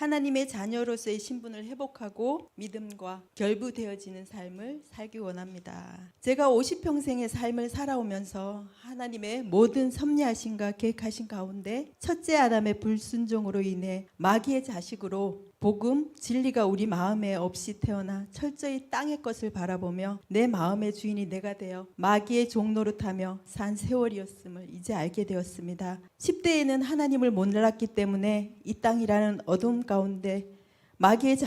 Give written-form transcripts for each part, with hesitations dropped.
하나님의 자녀로서의 신분을 회복하고 믿음과 결부되어지는 삶을 살기 원합니다. 제가 50평생의 삶을 살아오면서 하나님의 모든 섭리하심과 계획하신 가운데 첫째 아담의 불순종으로 인해 마귀의 자식으로 복음, 진리가 우리 마음에 없이 태어나 철저히 땅의 것을 바라보며 내 마음의 주인이 내가 되어 마귀의 종노릇하며 산 세월이었음을 이제 알게 되었습니다. 10대에는 하나님을 몰랐기 때문에 이 땅이라는 어둠 가운데 마귀의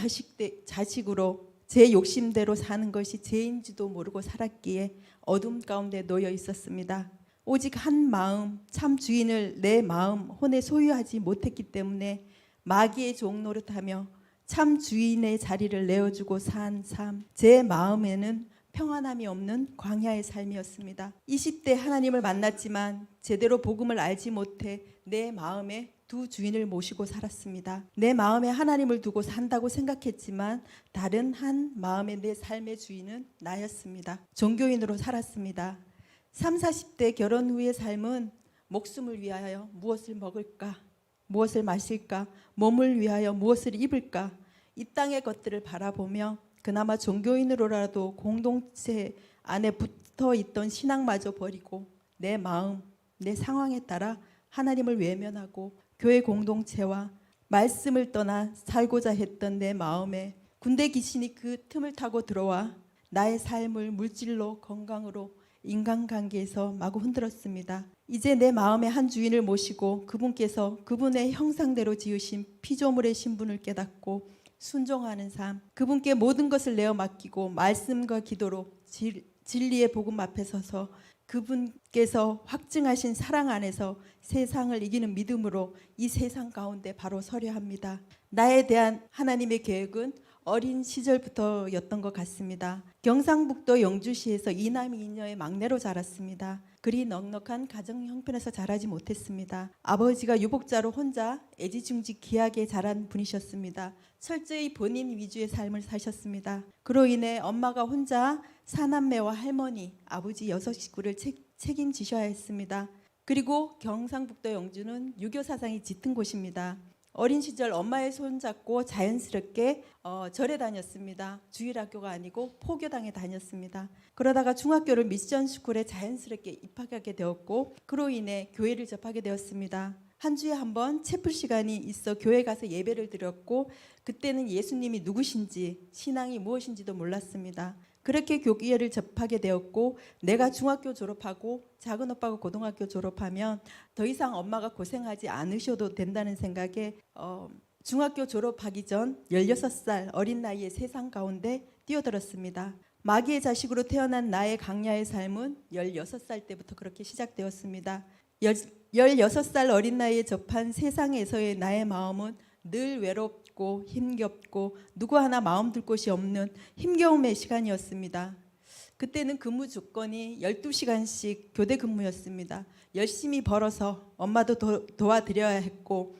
자식으로 제 욕심대로 사는 것이 죄인지도 모르고 살았기에 어둠 가운데 놓여 있었습니다. 오직 한 마음, 참 주인을 내 마음, 혼에 소유하지 못했기 때문에 마귀의 종노릇하며 참 주인의 자리를 내어주고 산 삶, 제 마음에는 평안함이 없는 광야의 삶이었습니다. 20대 하나님을 만났지만 제대로 복음을 알지 못해 내 마음에 두 주인을 모시고 살았습니다. 내 마음에 하나님을 두고 산다고 생각했지만 다른 한 마음의 내 삶의 주인은 나였습니다. 종교인으로 살았습니다. 30, 40대 결혼 후의 삶은 목숨을 위하여 무엇을 먹을까? 무엇을 마실까? 몸을 위하여 무엇을 입을까? 이 땅의 것들을 바라보며 그나마 종교인으로라도 공동체 안에 붙어 있던 신앙마저 버리고 내 마음, 내 상황에 따라 하나님을 외면하고 교회 공동체와 말씀을 떠나 살고자 했던 내 마음에 군대 귀신이 그 틈을 타고 들어와 나의 삶을 물질로, 건강으로, 인간관계에서 마구 흔들었습니다. 이제 내 마음의 한 주인을 모시고 그분께서 그분의 형상대로 지으신 피조물의 신분을 깨닫고 순종하는 삶, 그분께 모든 것을 내어 맡기고 말씀과 기도로 진리의 복음 앞에 서서 그분께서 확증하신 사랑 안에서 세상을 이기는 믿음으로 이 세상 가운데 바로 서려 합니다. 나에 대한 하나님의 계획은 어린 시절부터였던 것 같습니다. 경상북도 영주시에서 이남이 이녀의 막내로 자랐습니다. 그리 넉넉한 가정 형편에서 자라지 못했습니다. 아버지가 유복자로 혼자 애지중지 귀하게 자란 분이셨습니다. 철저히 본인 위주의 삶을 사셨습니다. 그로 인해 엄마가 혼자 사남매와 할머니, 아버지 6식구를 책임지셔야 했습니다. 그리고 경상북도 영주는 유교 사상이 짙은 곳입니다. 어린 시절 엄마의 손잡고 자연스럽게 절에 다녔습니다. 주일학교가 아니고 포교당에 다녔습니다. 그러다가 중학교를 미션스쿨에 자연스럽게 입학하게 되었고 그로 인해 교회를 접하게 되었습니다. 한 주에 한 번 채플 시간이 있어 교회 가서 예배를 드렸고 그때는 예수님이 누구신지 신앙이 무엇인지도 몰랐습니다. 그렇게 교회를 접하게 되었고 내가 중학교 졸업하고 작은 오빠가 고등학교 졸업하면 더 이상 엄마가 고생하지 않으셔도 된다는 생각에 중학교 졸업하기 전 16살 어린 나이에 세상 가운데 뛰어들었습니다. 마귀의 자식으로 태어난 나의 강야의 삶은 16살 때부터 그렇게 시작되었습니다. 16살 어린 나이에 접한 세상에서의 나의 마음은 늘 외롭고 힘겹고 누구 하나 마음 둘 곳이 없는 힘겨움의 시간이었습니다. 그때는 근무 조건이 12시간씩 교대 근무였습니다. 열심히 벌어서 엄마도 도와드려야 했고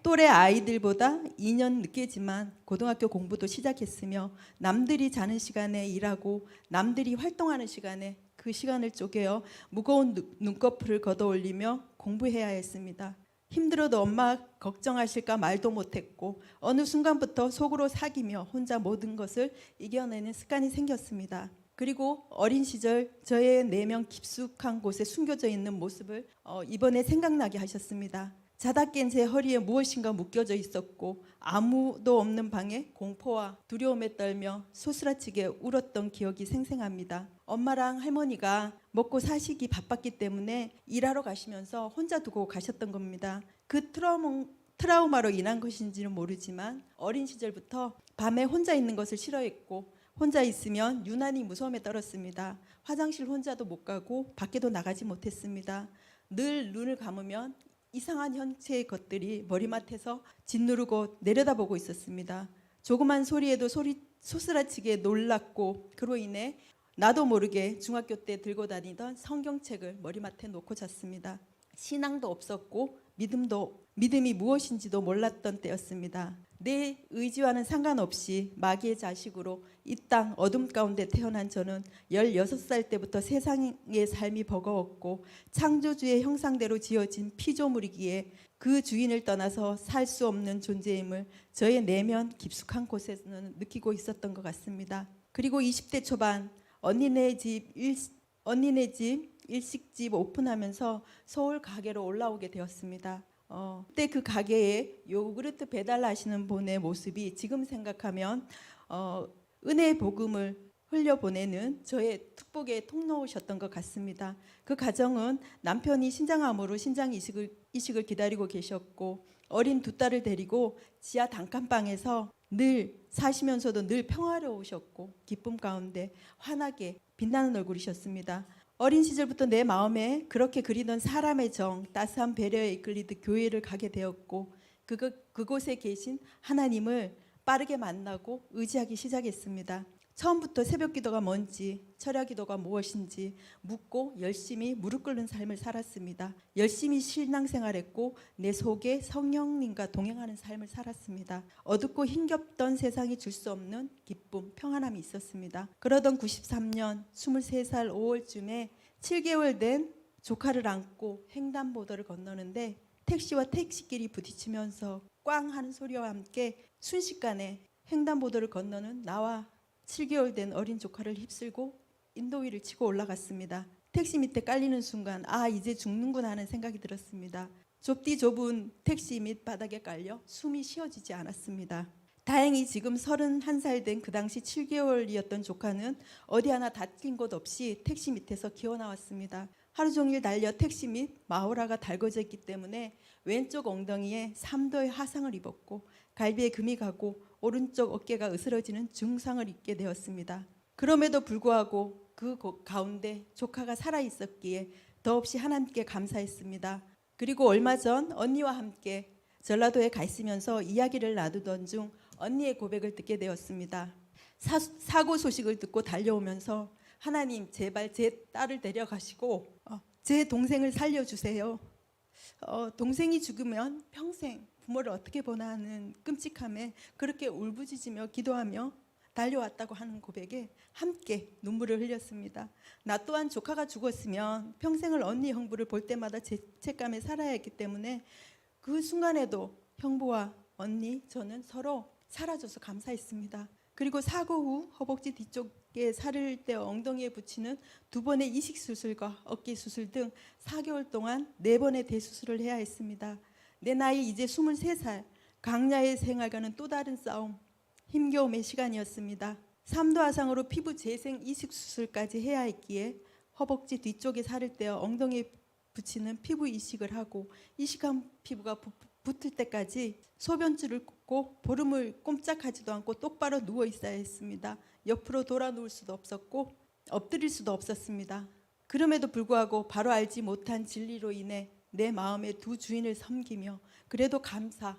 또래 아이들보다 2년 늦게지만 고등학교 공부도 시작했으며 남들이 자는 시간에 일하고 남들이 활동하는 시간에 그 시간을 쪼개어 무거운 눈꺼풀을 걷어올리며 공부해야 했습니다. 힘들어도 엄마 걱정하실까 말도 못했고 어느 순간부터 속으로 사귀며 혼자 모든 것을 이겨내는 습관이 생겼습니다. 그리고 어린 시절 저의 내면 깊숙한 곳에 숨겨져 있는 모습을 이번에 생각나게 하셨습니다. 자다 깬 제 허리에 무엇인가 묶여져 있었고 아무도 없는 방에 공포와 두려움에 떨며 소스라치게 울었던 기억이 생생합니다. 엄마랑 할머니가 먹고 사시기 바빴기 때문에 일하러 가시면서 혼자 두고 가셨던 겁니다. 그 트라우마로 인한 것인지는 모르지만 어린 시절부터 밤에 혼자 있는 것을 싫어했고 혼자 있으면 유난히 무서움에 떨었습니다. 화장실 혼자도 못 가고 밖에도 나가지 못했습니다. 늘 눈을 감으면 이상한 형체의 것들이 머리맡에서 짓누르고 내려다보고 있었습니다. 조그만 소리에도 소스라치게 놀랐고 그로 인해 나도 모르게 중학교 때 들고 다니던 성경책을 머리맡에 놓고 잤습니다. 신앙도 없었고 믿음이 무엇인지도 몰랐던 때였습니다. 내 의지와는 상관없이 마귀의 자식으로 이 땅 어둠 가운데 태어난 저는 16살 때부터 세상의 삶이 버거웠고 창조주의 형상대로 지어진 피조물이기에 그 주인을 떠나서 살 수 없는 존재임을 저의 내면 깊숙한 곳에서는 느끼고 있었던 것 같습니다. 그리고 20대 초반 언니네 집 일식집 오픈하면서 서울 가게로 올라오게 되었습니다. 그때 그 가게에 요구르트 배달하시는 분의 모습이 지금 생각하면 은혜의 복음을 흘려보내는 저의 축복의 통로셨던 것 같습니다. 그 가정은 남편이 신장암으로 신장 이식을 기다리고 계셨고 어린 두 딸을 데리고 지하 단칸방에서 늘 사시면서도 늘 평화로우셨고 기쁨 가운데 환하게 빛나는 얼굴이셨습니다. 어린 시절부터 내 마음에 그렇게 그리던 사람의 정, 따스한 배려에 이끌리듯 교회를 가게 되었고 그곳에 계신 하나님을 빠르게 만나고 의지하기 시작했습니다. 처음부터 새벽 기도가 뭔지, 철야 기도가 무엇인지 묻고 열심히 무릎 꿇는 삶을 살았습니다. 열심히 신앙생활했고 내 속에 성령님과 동행하는 삶을 살았습니다. 어둡고 힘겹던 세상이 줄 수 없는 기쁨, 평안함이 있었습니다. 그러던 93년 23살 5월쯤에 7개월 된 조카를 안고 횡단보도를 건너는데 택시와 택시끼리 부딪히면서 꽝 하는 소리와 함께 순식간에 횡단보도를 건너는 나와 7개월 된 어린 조카를 휩쓸고 인도위를 치고 올라갔습니다. 택시 밑에 깔리는 순간 이제 죽는구나 하는 생각이 들었습니다. 좁디 좁은 택시 밑바닥에 깔려 숨이 쉬어지지 않았습니다. 다행히 지금 31살 된 그 당시 7개월이었던 조카는 어디 하나 다친 곳 없이 택시 밑에서 기어나왔습니다. 하루 종일 달려 택시 밑 마우라가 달궈져 있기 때문에 왼쪽 엉덩이에 3도의 화상을 입었고 갈비에 금이 가고 오른쪽 어깨가 으스러지는 증상을 입게 되었습니다. 그럼에도 불구하고 그 가운데 조카가 살아있었기에 더없이 하나님께 감사했습니다. 그리고 얼마 전 언니와 함께 전라도에 가 있으면서 이야기를 나누던 중 언니의 고백을 듣게 되었습니다. 사고 소식을 듣고 달려오면서 하나님 제발 제 딸을 데려가시고 제 동생을 살려주세요. 동생이 죽으면 평생 부모를 어떻게 보나 하는 끔찍함에 그렇게 울부짖으며 기도하며 달려왔다고 하는 고백에 함께 눈물을 흘렸습니다. 나 또한 조카가 죽었으면 평생을 언니 형부를 볼 때마다 죄책감에 살아야 했기 때문에 그 순간에도 형부와 언니 저는 서로 살아줘서 감사했습니다. 그리고 사고 후 허벅지 뒤쪽에 살을 떼어 엉덩이에 붙이는 2번의 이식 수술과 어깨 수술 등 4개월 동안 4번의 대수술을 해야 했습니다. 내 나이 이제 23살, 강야의 생활과는 또 다른 싸움, 힘겨움의 시간이었습니다. 3도 화상으로 피부 재생 이식 수술까지 해야 했기에 허벅지 뒤쪽에 살을 떼어 엉덩이에 붙이는 피부 이식을 하고 이식한 피부가 붙을 때까지 소변줄을 꽂고 보름을 꼼짝하지도 않고 똑바로 누워 있어야 했습니다. 옆으로 돌아 누울 수도 없었고 엎드릴 수도 없었습니다. 그럼에도 불구하고 바로 알지 못한 진리로 인해 내 마음의 두 주인을 섬기며 그래도 감사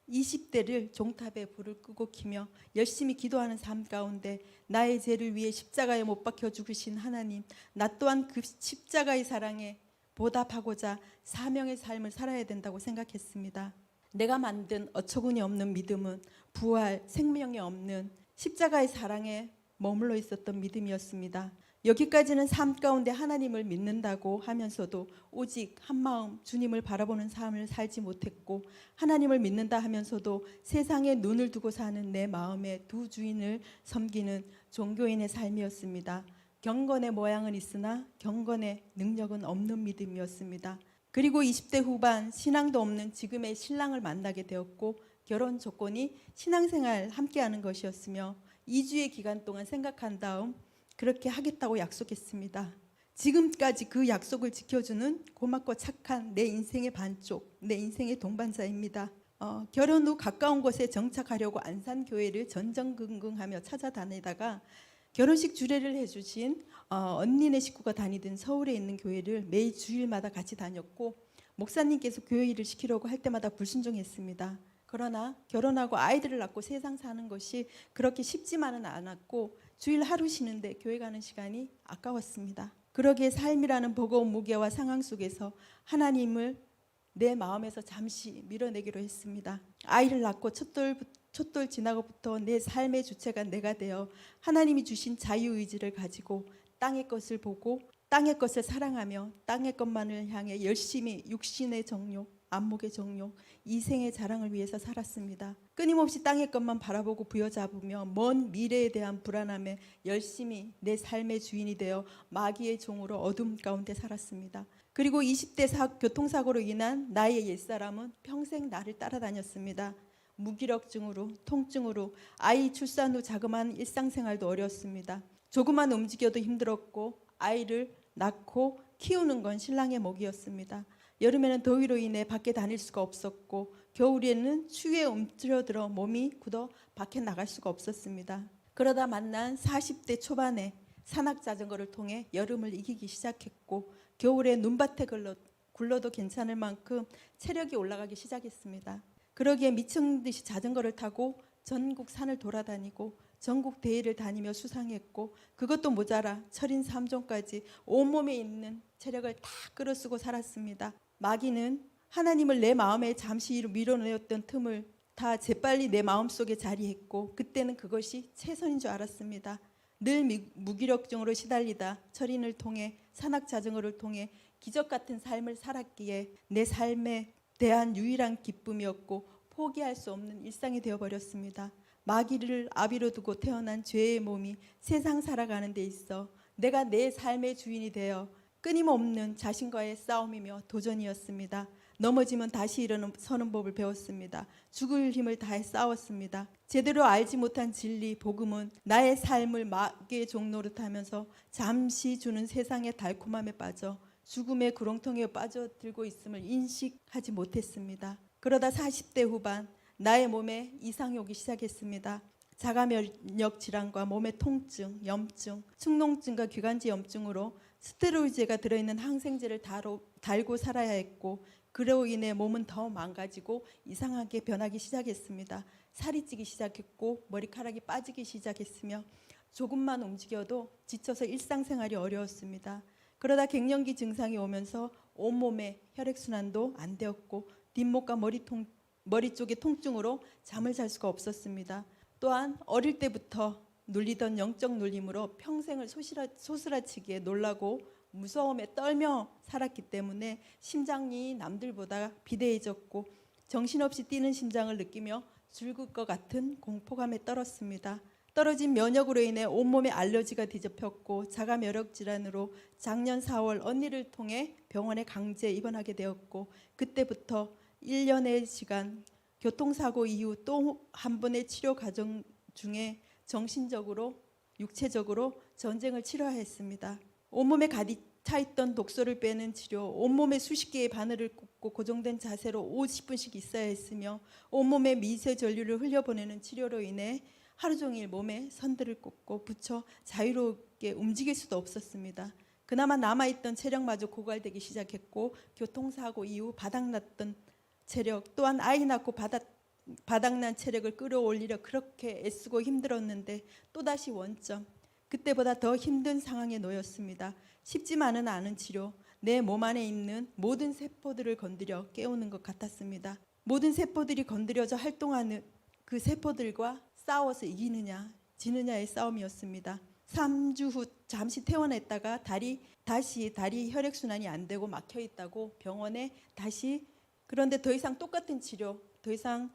20대를 종탑에 불을 끄고 키며 열심히 기도하는 삶 가운데 나의 죄를 위해 십자가에 못 박혀 죽으신 하나님, 나 또한 그 십자가의 사랑에 보답하고자 사명의 삶을 살아야 된다고 생각했습니다. 내가 만든 어처구니 없는 믿음은 부활, 생명이 없는 십자가의 사랑에 머물러 있었던 믿음이었습니다. 여기까지는 삶 가운데 하나님을 믿는다고 하면서도 오직 한마음 주님을 바라보는 삶을 살지 못했고 하나님을 믿는다 하면서도 세상에 눈을 두고 사는 내 마음의 두 주인을 섬기는 종교인의 삶이었습니다. 경건의 모양은 있으나 경건의 능력은 없는 믿음이었습니다. 그리고 20대 후반 신앙도 없는 지금의 신랑을 만나게 되었고 결혼 조건이 신앙생활 함께하는 것이었으며 2주의 기간 동안 생각한 다음 그렇게 하겠다고 약속했습니다. 지금까지 그 약속을 지켜주는 고맙고 착한 내 인생의 반쪽, 내 인생의 동반자입니다. 결혼 후 가까운 곳에 정착하려고 안산교회를 전전긍긍하며 찾아다니다가 결혼식 주례를 해주신 언니네 식구가 다니던 서울에 있는 교회를 매일 주일마다 같이 다녔고 목사님께서 교회 일을 시키려고 할 때마다 불순종했습니다. 그러나 결혼하고 아이들을 낳고 세상 사는 것이 그렇게 쉽지만은 않았고 주일 하루 쉬는데 교회 가는 시간이 아까웠습니다. 그러기에 삶이라는 버거운 무게와 상황 속에서 하나님을 내 마음에서 잠시 밀어내기로 했습니다. 아이를 낳고 촛돌 지나고부터 내 삶의 주체가 내가 되어 하나님이 주신 자유의지를 가지고 땅의 것을 보고 땅의 것을 사랑하며 땅의 것만을 향해 열심히 육신의 정욕, 안목의 정욕, 이생의 자랑을 위해서 살았습니다. 끊임없이 땅의 것만 바라보고 부여잡으며 먼 미래에 대한 불안함에 열심히 내 삶의 주인이 되어 마귀의 종으로 어둠 가운데 살았습니다. 그리고 20대 교통사고로 인한 나의 옛사람은 평생 나를 따라다녔습니다. 무기력증으로, 통증으로 아이 출산 후 자그마한 일상생활도 어려웠습니다. 조금만 움직여도 힘들었고 아이를 낳고 키우는 건 신랑의 몫이었습니다. 여름에는 더위로 인해 밖에 다닐 수가 없었고 겨울에는 추위에 움츠러들어 몸이 굳어 밖에 나갈 수가 없었습니다. 그러다 만난 40대 초반에 산악자전거를 통해 여름을 이기기 시작했고 겨울에 눈밭에 굴러도 괜찮을 만큼 체력이 올라가기 시작했습니다. 그러기에 미친 듯이 자전거를 타고 전국 산을 돌아다니고 전국 대회를 다니며 수상했고 그것도 모자라 철인 3종까지 온몸에 있는 체력을 다 끌어쓰고 살았습니다. 마귀는 하나님을 내 마음에 잠시 밀어내었던 틈을 다 재빨리 내 마음속에 자리했고 그때는 그것이 최선인 줄 알았습니다. 늘 무기력증으로 시달리다 철인을 통해 산악자전거를 통해 기적 같은 삶을 살았기에 내 삶에 대한 유일한 기쁨이었고 포기할 수 없는 일상이 되어버렸습니다. 마귀를 아비로 두고 태어난 죄의 몸이 세상 살아가는 데 있어 내가 내 삶의 주인이 되어 끊임없는 자신과의 싸움이며 도전이었습니다. 넘어지면 다시 일어서는 법을 배웠습니다. 죽을 힘을 다해 싸웠습니다. 제대로 알지 못한 진리, 복음은 나의 삶을 마귀의 종 노릇하면서 잠시 주는 세상의 달콤함에 빠져 죽음의 구렁텅이에 빠져들고 있음을 인식하지 못했습니다. 그러다 40대 후반 나의 몸에 이상이 오기 시작했습니다. 자가면역 질환과 몸의 통증, 염증, 축농증과 기관지 염증으로 스테로이드가 들어있는 항생제를 달고 살아야 했고 그로 인해 몸은 더 망가지고 이상하게 변하기 시작했습니다. 살이 찌기 시작했고 머리카락이 빠지기 시작했으며 조금만 움직여도 지쳐서 일상생활이 어려웠습니다. 그러다 갱년기 증상이 오면서 온몸에 혈액순환도 안 되었고 뒷목과 머리 쪽의 통증으로 잠을 잘 수가 없었습니다. 또한 어릴 때부터 눌리던 영적 눌림으로 평생을 소스라치기에 놀라고 무서움에 떨며 살았기 때문에 심장이 남들보다 비대해졌고 정신없이 뛰는 심장을 느끼며 죽을 것 같은 공포감에 떨었습니다. 떨어진 면역으로 인해 온몸에 알러지가 뒤덮였고 자가면역 질환으로 작년 4월 언니를 통해 병원에 강제 입원하게 되었고 그때부터 1년의 시간 교통사고 이후 또 한 번의 치료 과정 중에 정신적으로 육체적으로 전쟁을 치러야 했습니다. 온몸에 가득 차있던 독소를 빼는 치료, 온몸에 수십 개의 바늘을 꽂고 고정된 자세로 50분씩 있어야 했으며 온몸에 미세 전류를 흘려보내는 치료로 인해 하루 종일 몸에 선들을 꽂고 붙여 자유롭게 움직일 수도 없었습니다. 그나마 남아있던 체력마저 고갈되기 시작했고 교통사고 이후 바닥났던 체력 또한 아이 낳고 바닥난 체력을 끌어올리려 그렇게 애쓰고 힘들었는데 또다시 원점 그때보다 더 힘든 상황에 놓였습니다. 쉽지만은 않은 치료 내 몸 안에 있는 모든 세포들을 건드려 깨우는 것 같았습니다. 모든 세포들이 건드려져 활동하는 그 세포들과 싸워서 이기느냐 지느냐의 싸움이었습니다. 3주 후 잠시 퇴원했다가 다시 다리 혈액순환이 안 되고 막혀 있다고 병원에 다시 그런데 더 이상 똑같은 치료 더 이상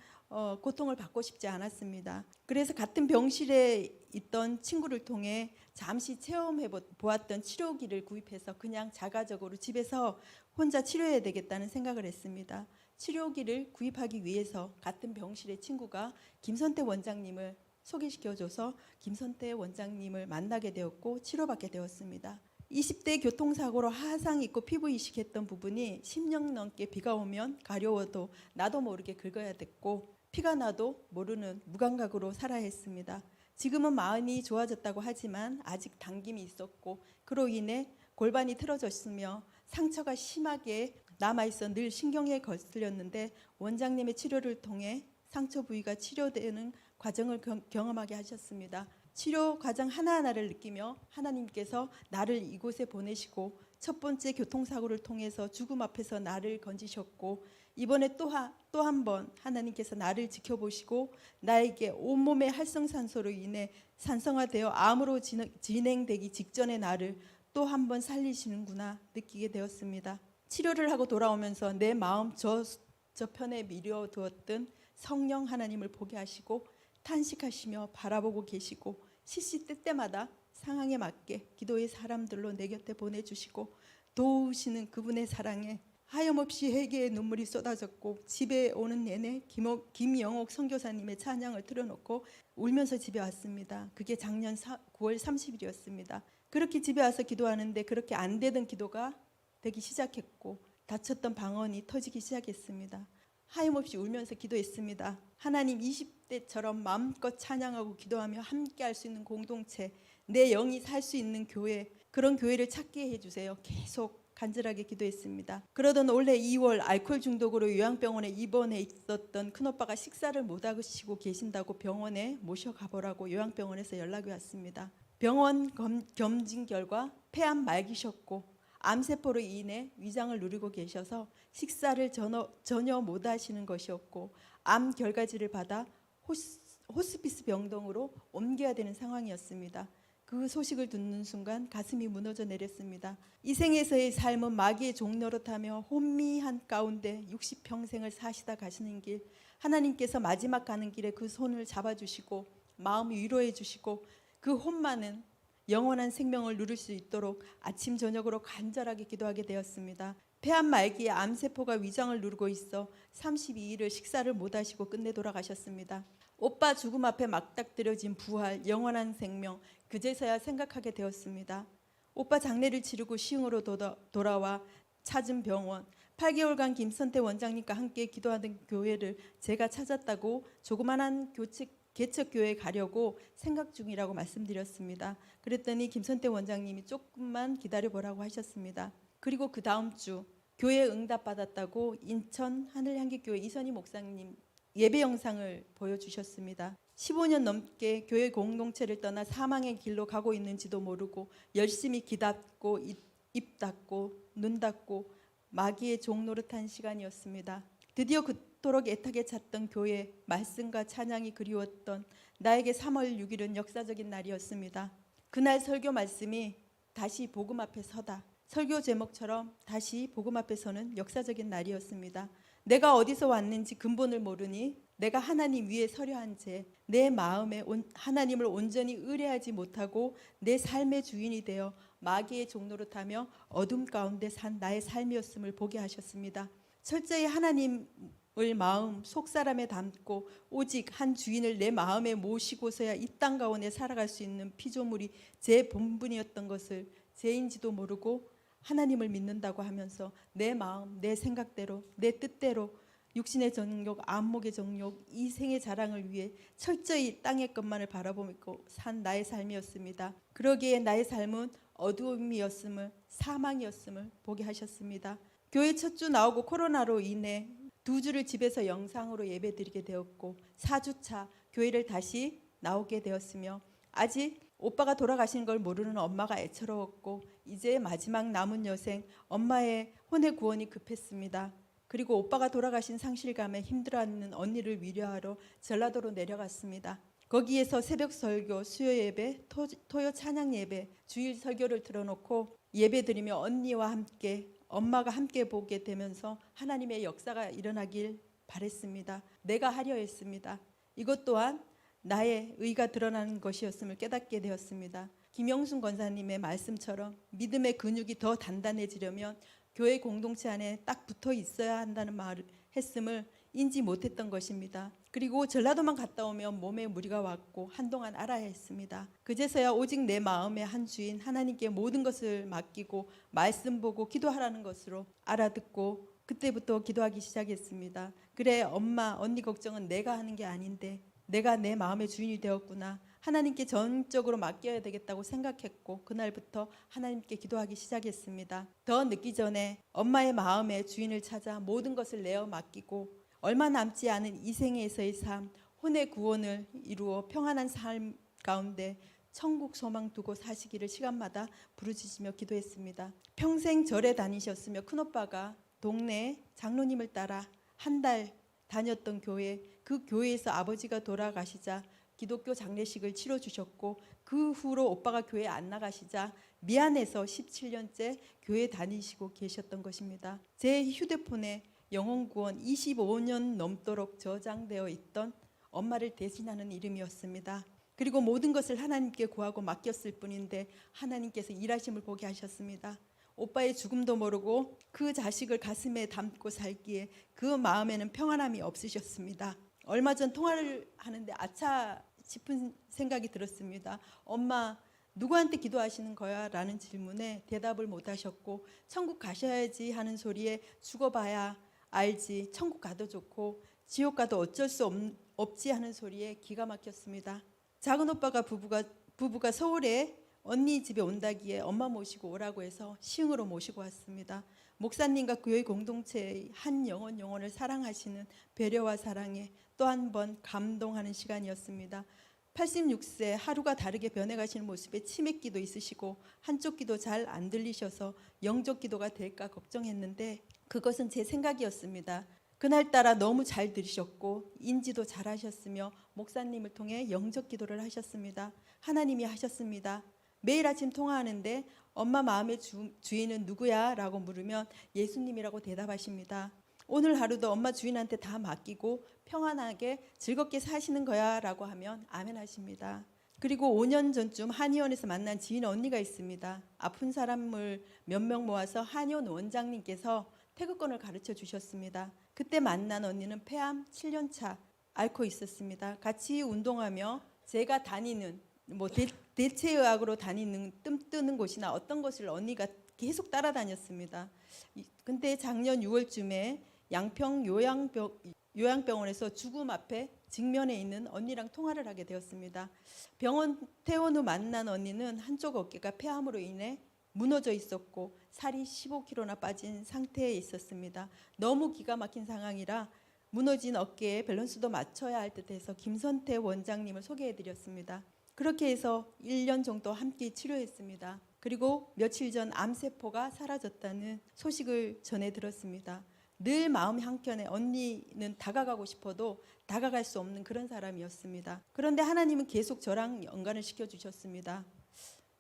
고통을 받고 싶지 않았습니다. 그래서 같은 병실에 있던 친구를 통해 잠시 체험해 보았던 치료기를 구입해서 그냥 자가적으로 집에서 혼자 치료해야 되겠다는 생각을 했습니다. 치료기를 구입하기 위해서 같은 병실의 친구가 김선태 원장님을 소개시켜줘서 김선태 원장님을 만나게 되었고 치료받게 되었습니다. 20대 교통사고로 하상 있고 피부 이식했던 부분이 10년 넘게 비가 오면 가려워도 나도 모르게 긁어야 됐고 피가 나도 모르는 무감각으로 살아야 했습니다. 지금은 마음이 좋아졌다고 하지만 아직 당김이 있었고 그로 인해 골반이 틀어졌으며 상처가 심하게 남아있어 늘 신경에 거슬렸는데 원장님의 치료를 통해 상처 부위가 치료되는 과정을 경험하게 하셨습니다. 치료 과정 하나하나를 느끼며 하나님께서 나를 이곳에 보내시고 첫 번째 교통사고를 통해서 죽음 앞에서 나를 건지셨고 이번에 또 한 번 하나님께서 나를 지켜보시고 나에게 온몸의 활성산소로 인해 산성화되어 암으로 진행되기 직전의 나를 또 한 번 살리시는구나 느끼게 되었습니다. 치료를 하고 돌아오면서 내 마음 저편에 미뤄두었던 성령 하나님을 보게 하시고 탄식하시며 바라보고 계시고 시시때때마다 상황에 맞게 기도의 사람들로 내 곁에 보내주시고 도우시는 그분의 사랑에 하염없이 회개의 눈물이 쏟아졌고 집에 오는 내내 김영옥 선교사님의 찬양을 틀어놓고 울면서 집에 왔습니다. 그게 작년 9월 30일이었습니다. 그렇게 집에 와서 기도하는데 그렇게 안 되던 기도가 되기 시작했고 다쳤던 방언이 터지기 시작했습니다. 하염없이 울면서 기도했습니다. 하나님 20대처럼 마음껏 찬양하고 기도하며 함께 할 수 있는 공동체, 내 영이 살 수 있는 교회, 그런 교회를 찾게 해주세요. 계속 간절하게 기도했습니다. 그러던 올해 2월 알코올 중독으로 요양병원에 입원해 있었던 큰오빠가 식사를 못 하시고 계신다고 병원에 모셔가 보라고 요양병원에서 연락이 왔습니다. 병원 검진 결과 폐암 말기셨고 암세포로 인해 위장을 누리고 계셔서 식사를 전혀 못 하시는 것이었고 암 결과지를 받아 호스피스 병동으로 옮겨야 되는 상황이었습니다. 그 소식을 듣는 순간 가슴이 무너져 내렸습니다. 이 생에서의 삶은 마귀의 종노릇하며 혼미한 가운데 60평생을 사시다 가시는 길, 하나님께서 마지막 가는 길에 그 손을 잡아주시고 마음 위로해 주시고 그 혼만은 영원한 생명을 누릴 수 있도록 아침 저녁으로 간절하게 기도하게 되었습니다. 폐암 말기에 암세포가 위장을 누르고 있어 32일을 식사를 못 하시고 끝내 돌아가셨습니다. 오빠 죽음 앞에 막닥뜨려진 부활, 영원한 생명, 그제서야 생각하게 되었습니다. 오빠 장례를 치르고 시흥으로 돌아와 찾은 병원, 8개월간 김선태 원장님과 함께 기도하던 교회를 제가 찾았다고 조그만한 개척교회에 가려고 생각 중이라고 말씀드렸습니다. 그랬더니 김선태 원장님이 조금만 기다려보라고 하셨습니다. 그리고 그 다음 주 교회 응답받았다고 인천 하늘향기교회 이선희 목사님 예배 영상을 보여주셨습니다. 15년 넘게 교회 공동체를 떠나 사망의 길로 가고 있는지도 모르고 열심히 귀 닫고 입 닫고 눈 닫고 마귀의 종노릇한 시간이었습니다. 드디어 그토록 애타게 찾던 교회, 말씀과 찬양이 그리웠던 나에게 3월 6일은 역사적인 날이었습니다. 그날 설교 말씀이 다시 복음 앞에 서다. 설교 제목처럼 다시 복음 앞에 서는 역사적인 날이었습니다. 내가 어디서 왔는지 근본을 모르니 내가 하나님 위에 서려 한 채 내 마음에 하나님을 온전히 의뢰하지 못하고 내 삶의 주인이 되어 마귀의 종노릇하며 어둠 가운데 산 나의 삶이었음을 보게 하셨습니다. 철저히 하나님을 마음 속사람에 담고 오직 한 주인을 내 마음에 모시고서야 이 땅 가운데 살아갈 수 있는 피조물이 제 본분이었던 것을 죄인지도 모르고 하나님을 믿는다고 하면서 내 마음, 내 생각대로, 내 뜻대로 육신의 정욕, 안목의 정욕, 이생의 자랑을 위해 철저히 땅의 것만을 바라보고 산 나의 삶이었습니다. 그러기에 나의 삶은 어두움이었음을, 사망이었음을 보게 하셨습니다. 교회 첫 주 나오고 코로나로 인해 2주를 집에서 영상으로 예배드리게 되었고 4주차 교회를 다시 나오게 되었으며 아직 오빠가 돌아가신 걸 모르는 엄마가 애처로웠고 이제 마지막 남은 여생 엄마의 혼의 구원이 급했습니다. 그리고 오빠가 돌아가신 상실감에 힘들어하는 언니를 위로하러 전라도로 내려갔습니다. 거기에서 새벽 설교, 수요 예배, 토요 찬양 예배, 주일 설교를 틀어놓고 예배드리며 언니와 함께 엄마가 함께 보게 되면서 하나님의 역사가 일어나길 바랬습니다. 내가 하려 했습니다. 이것 또한 나의 의가 드러나는 것이었음을 깨닫게 되었습니다. 김영순 권사님의 말씀처럼 믿음의 근육이 더 단단해지려면 교회 공동체 안에 딱 붙어 있어야 한다는 말을 했음을 인지 못했던 것입니다. 그리고 전라도만 갔다 오면 몸에 무리가 왔고 한동안 알아야 했습니다. 그제서야 오직 내 마음의 한 주인 하나님께 모든 것을 맡기고 말씀 보고 기도하라는 것으로 알아듣고 그때부터 기도하기 시작했습니다. 그래 엄마, 언니 걱정은 내가 하는 게 아닌데 내가 내 마음의 주인이 되었구나. 하나님께 전적으로 맡겨야 되겠다고 생각했고 그날부터 하나님께 기도하기 시작했습니다. 더 늦기 전에 엄마의 마음의 주인을 찾아 모든 것을 내어 맡기고 얼마 남지 않은 이 생에서의 삶, 혼의 구원을 이루어 평안한 삶 가운데 천국 소망 두고 사시기를 시간마다 부르짖으며 기도했습니다. 평생 절에 다니셨으며 큰오빠가 동네 장로님을 따라 한 달 다녔던 교회, 그 교회에서 아버지가 돌아가시자 기독교 장례식을 치러주셨고, 그 후로 오빠가 교회 안 나가시자 미안해서 17년째 교회 다니시고 계셨던 것입니다. 제 휴대폰에 영혼구원 25년 넘도록 저장되어 있던 엄마를 대신하는 이름이었습니다. 그리고 모든 것을 하나님께 구하고 맡겼을 뿐인데 하나님께서 일하심을 보게 하셨습니다. 오빠의 죽음도 모르고 그 자식을 가슴에 담고 살기에 그 마음에는 평안함이 없으셨습니다. 얼마 전 통화를 하는데 아차 싶은 생각이 들었습니다. 엄마, 누구한테 기도하시는 거야? 라는 질문에 대답을 못 하셨고, 천국 가셔야지 하는 소리에 죽어봐야 알지, 천국 가도 좋고 지옥 가도 어쩔 수 없지 하는 소리에 기가 막혔습니다. 작은 오빠가 부부가 서울에 언니 집에 온다기에 엄마 모시고 오라고 해서 시흥으로 모시고 왔습니다. 목사님과 교회 공동체의 한 영혼을 사랑하시는 배려와 사랑에 또 한 번 감동하는 시간이었습니다. 86세 하루가 다르게 변해가시는 모습에 치맥기도 있으시고 한쪽 귀도 잘 안 들리셔서 영적 기도가 될까 걱정했는데 그것은 제 생각이었습니다. 그날따라 너무 잘 들으셨고 인지도 잘 하셨으며 목사님을 통해 영적 기도를 하셨습니다. 하나님이 하셨습니다. 매일 아침 통화하는데 엄마 마음의 주인은 누구야? 라고 물으면 예수님이라고 대답하십니다. 오늘 하루도 엄마 주인한테 다 맡기고 평안하게 즐겁게 사시는 거야 라고 하면 아멘 하십니다. 그리고 5년 전쯤 한의원에서 만난 지인 언니가 있습니다. 아픈 사람을 몇 명 모아서 한의원 원장님께서 태극권을 가르쳐 주셨습니다. 그때 만난 언니는 폐암 7년차 앓고 있었습니다. 같이 운동하며 제가 다니는 대체의학으로 다니는 뜨는 곳이나 어떤 곳을 언니가 계속 따라다녔습니다. 근데 작년 6월쯤에 양평 요양병원에서 죽음 앞에 직면해 있는 언니랑 통화를 하게 되었습니다. 병원 퇴원 후 만난 언니는 한쪽 어깨가 폐암으로 인해 무너져 있었고 살이 15kg나 빠진 상태에 있었습니다. 너무 기가 막힌 상황이라 무너진 어깨에 밸런스도 맞춰야 할 듯해서 김선태 원장님을 소개해드렸습니다. 그렇게 해서 1년 정도 함께 치료했습니다. 그리고 며칠 전 암세포가 사라졌다는 소식을 전해 들었습니다. 늘 마음 한켠에 언니는 다가가고 싶어도 다가갈 수 없는 그런 사람이었습니다. 그런데 하나님은 계속 저랑 연관을 시켜주셨습니다.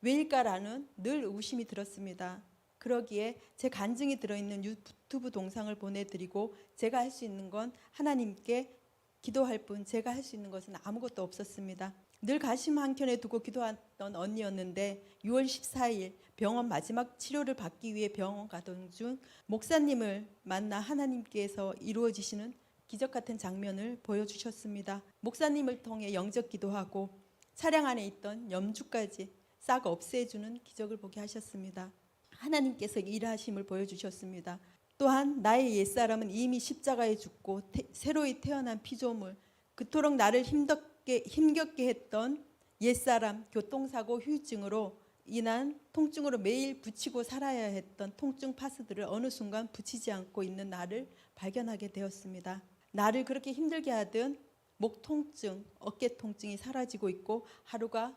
왜일까라는 늘 의구심이 들었습니다. 그러기에 제 간증이 들어있는 유튜브 동상을 보내드리고 제가 할 수 있는 건 하나님께 기도할 뿐 제가 할 수 있는 것은 아무것도 없었습니다. 늘 가심 한켠에 두고 기도했던 언니였는데 6월 14일 병원 마지막 치료를 받기 위해 병원 가던 중 목사님을 만나 하나님께서 이루어지시는 기적 같은 장면을 보여주셨습니다. 목사님을 통해 영적 기도하고 차량 안에 있던 염주까지 싹 없애주는 기적을 보게 하셨습니다. 하나님께서 일하심을 보여주셨습니다. 또한 나의 옛사람은 이미 십자가에 죽고 새로이 태어난 피조물, 그토록 나를 힘겹게 했던 옛사람, 교통사고 후유증으로 인한 통증으로 매일 붙이고 살아야 했던 통증 파스들을 어느 순간 붙이지 않고 있는 나를 발견하게 되었습니다. 나를 그렇게 힘들게 하던 목 통증, 어깨 통증이 사라지고 있고 하루가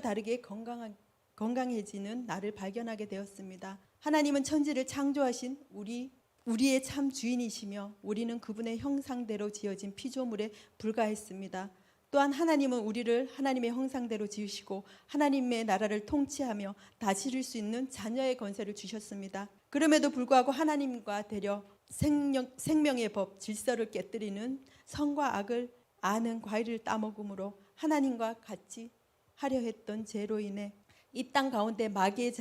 다르게 건강해지는 나를 발견하게 되었습니다. 하나님은 천지를 창조하신 우리의 참 주인이시며 우리는 그분의 형상대로 지어진 피조물에 불과했습니다. 또한 하나님은 우리를 하나님의 형상대로 지으시고 하나님의 나라를 통치하며 다스릴 수 있는 자녀의 권세를 주셨습니다. 그럼에도 불구하고 하나님과 되려 생명의 법, 질서를 깨뜨리는 선과 악을 아는 과일을 따먹음으로 하나님과 같이 하려 했던 죄로 인해 이 땅 가운데 마귀의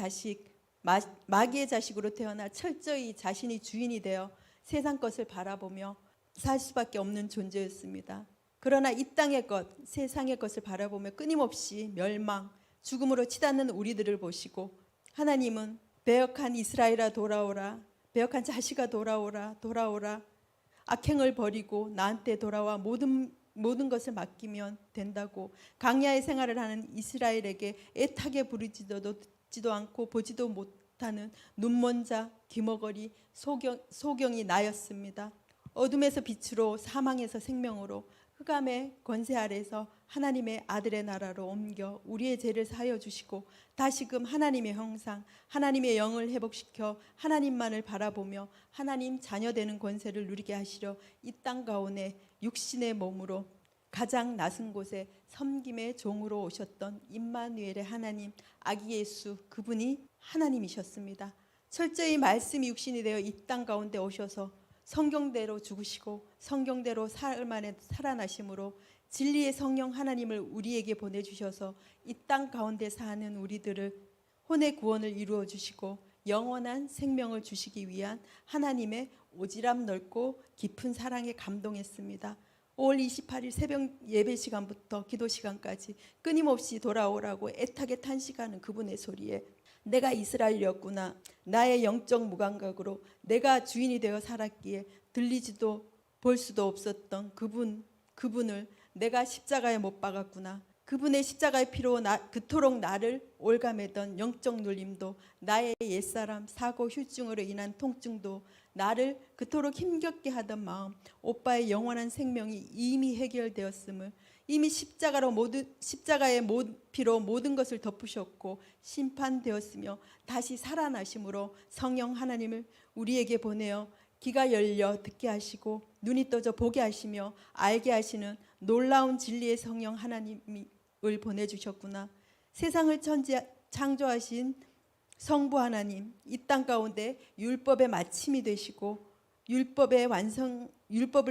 자식으로 태어나 철저히 자신이 주인이 되어 세상 것을 바라보며 살 수밖에 없는 존재였습니다. 그러나 이 땅의 것, 세상의 것을 바라보며 끊임없이 멸망, 죽음으로 치닫는 우리들을 보시고 하나님은 배역한 이스라엘아 돌아오라, 배역한 자식아 돌아오라, 악행을 버리고 나한테 돌아와 모든 것을 맡기면 된다고 광야의 생활을 하는 이스라엘에게 애타게 부르지도 듣지도 않고 보지도 못하는 눈먼 자, 귀머거리, 소경이 나였습니다. 어둠에서 빛으로, 사망에서 생명으로, 흑암의 권세 아래서 하나님의 아들의 나라로 옮겨 우리의 죄를 사하여 주시고 다시금 하나님의 형상, 하나님의 영을 회복시켜 하나님만을 바라보며 하나님 자녀 되는 권세를 누리게 하시려 이 땅 가운데 육신의 몸으로 가장 낮은 곳에 섬김의 종으로 오셨던 임마누엘의 하나님, 아기 예수, 그분이 하나님이셨습니다. 철저히 말씀이 육신이 되어 이 땅 가운데 오셔서 성경대로 죽으시고 성경대로 사흘 만에 살아나심으로 진리의 성령 하나님을 우리에게 보내주셔서 이 땅 가운데 사는 우리들을 혼의 구원을 이루어 주시고 영원한 생명을 주시기 위한 하나님의 오지랖 넓고 깊은 사랑에 감동했습니다. 5월 28일 새벽 예배 시간부터 기도 시간까지 끊임없이 돌아오라고 애타게 탄식하는 그분의 소리에 내가 이스라엘이었구나. 나의 영적 무감각으로 내가 주인이 되어 살았기에 들리지도 볼 수도 없었던 그분을 내가 십자가에 못 박았구나. 그분의 십자가의 피로 그토록 나를 올가매던 영적 눌림도, 나의 옛사람 사고 후증으로 인한 통증도, 나를 그토록 힘겹게 하던 마음, 오빠의 영원한 생명이 이미 해결되었음을, 이미 십자가의 피로 모든 것을 덮으셨고 심판되었으며 다시 살아나심으로 성령 하나님을 우리에게 보내어 귀가 열려 듣게 하시고 눈이 떠져 보게 하시며 알게 하시는 놀라운 진리의 성령 하나님을 보내주셨구나. 세상을 창조하신 성부 하나님, 이 땅 가운데 율법의 마침이 되시고 율법을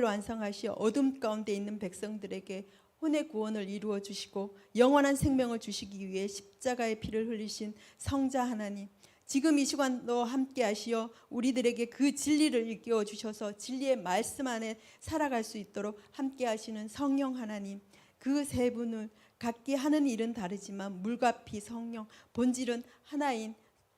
완성하시어 어둠 가운데 있는 백성들에게 혼의 구원을 이루어 주시고 영원한 생명을 주시기 위해 십자가의 피를 흘리신 성자 하나님, 지금 이 시간도 함께 하시어 우리들에게 그 진리를 일깨워 주셔서 진리의 말씀 안에 살아갈 수 있도록 함께 하시는 성령 하나님, 그 세 분을 각기 하는 일은 다르지만 물과 피, 성령, 본질은 하나인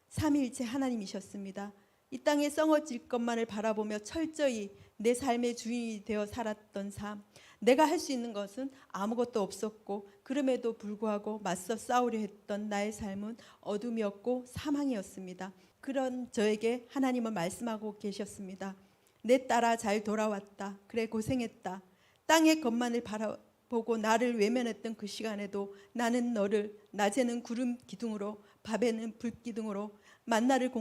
삼위일체 하나님이셨습니다. 이 땅에 썩어질 것만을 바라보며 철저히 내 삶의 주인이 되어 살았던 삶, 내가 할 수 있는 것은 아무것도 없었고 그럼에도 불구하고 맞서 싸우려 했던 나의 삶은 어둠이었고 사망이었습니다. 그런 저에게 하나님은 말씀하고 계셨습니다. 내 딸아 잘 돌아왔다. 그래 고생했다. 땅의 것만을 바라보고 나를 외면했던 그 시간에도 나는 너를 낮에는 구름 기둥으로 밤에는 불 기둥으로 만나를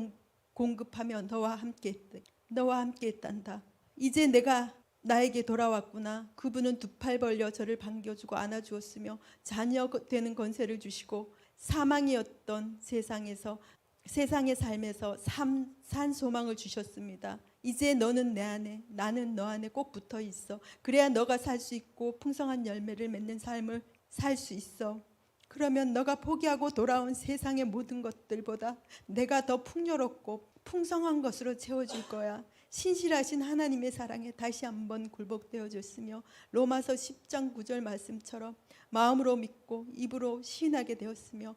공급하며 너와 함께 했단다. 이제 내가 나에게 돌아왔구나. 그분은 두 팔 벌려 저를 반겨주고 안아주었으며 자녀 되는 권세를 주시고 사망이었던 세상의 삶에서 산 소망을 주셨습니다. 이제 너는 내 안에, 나는 너 안에 꼭 붙어 있어. 그래야 너가 살 수 있고 풍성한 열매를 맺는 삶을 살 수 있어. 그러면 너가 포기하고 돌아온 세상의 모든 것들보다 내가 더 풍요롭고 풍성한 것으로 채워줄 거야. 신실하신 하나님의 사랑에 다시 한번 굴복되어졌으며 로마서 10장 9절 말씀처럼 마음으로 믿고 입으로 시인하게 되었으며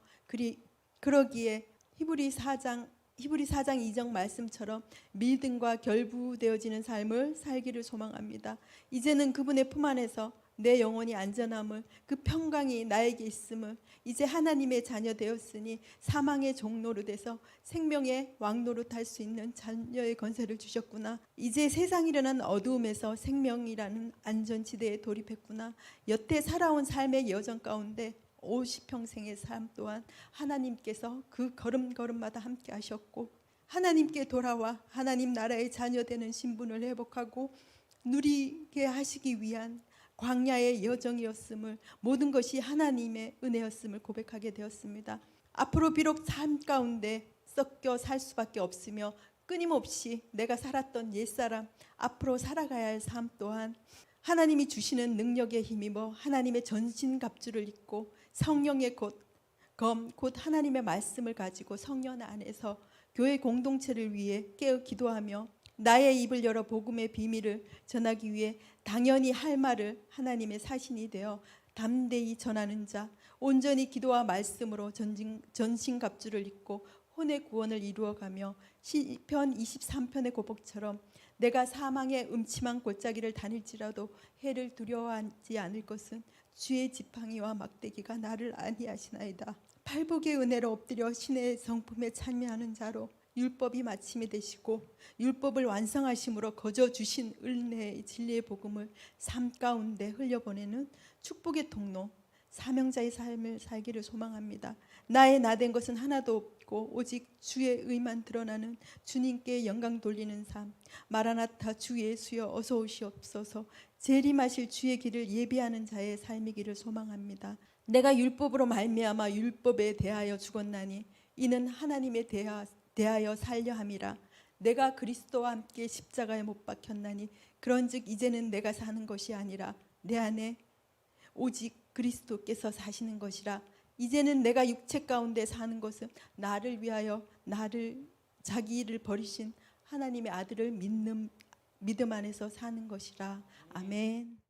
그러기에 히브리 4장 2절 말씀처럼 믿음과 결부되어지는 삶을 살기를 소망합니다. 이제는 그분의 품 안에서 내 영혼이 안전함을, 그 평강이 나에게 있음을, 이제 하나님의 자녀 되었으니 사망의 종로로 돼서 생명의 왕노릇 할 수 있는 자녀의 권세를 주셨구나. 이제 세상이 일어난 어두움에서 생명이라는 안전지대에 돌입했구나. 여태 살아온 삶의 여정 가운데 50평생의 삶 또한 하나님께서 그 걸음걸음마다 함께 하셨고 하나님께 돌아와 하나님 나라의 자녀 되는 신분을 회복하고 누리게 하시기 위한 광야의 여정이었음을, 모든 것이 하나님의 은혜였음을 고백하게 되었습니다. 앞으로 비록 삶 가운데 섞여 살 수밖에 없으며 끊임없이 내가 살았던 옛사람, 앞으로 살아가야 할 삶 또한 하나님이 주시는 능력에 힘입어 하나님의 전신갑주를 입고 성령의 곧 하나님의 말씀을 가지고 성령 안에서 교회 공동체를 위해 깨어 기도하며 나의 입을 열어 복음의 비밀을 전하기 위해 당연히 할 말을 하나님의 사신이 되어 담대히 전하는 자, 온전히 기도와 말씀으로 전신갑주를 입고 혼의 구원을 이루어가며 시편 23편의 고백처럼 내가 사망의 음침한 골짜기를 다닐지라도 해를 두려워하지 않을 것은 주의 지팡이와 막대기가 나를 안위하시나이다. 팔복의 은혜로 엎드려 신의 성품에 참여하는 자로 율법이 마침이 되시고 율법을 완성하심으로 거저 주신 은혜의 진리의 복음을 삶 가운데 흘려보내는 축복의 통로, 사명자의 삶을 살기를 소망합니다. 나의 나된 것은 하나도 없고 오직 주의 의만 드러나는 주님께 영광 돌리는 삶, 마라나타 주 예수여 어서 오시옵소서, 재림하실 주의 길을 예비하는 자의 삶이기를 소망합니다. 내가 율법으로 말미암아 율법에 대하여 죽었나니 이는 하나님에 대하여 살려 함이라. 내가 그리스도와 함께 십자가에 못 박혔나니 그런즉 이제는 내가 사는 것이 아니라 내 안에 오직 그리스도께서 사시는 것이라. 이제는 내가 육체 가운데 사는 것은 나를 위하여 나를 자기 일을 버리신 하나님의 아들을 믿음 안에서 사는 것이라. 아멘.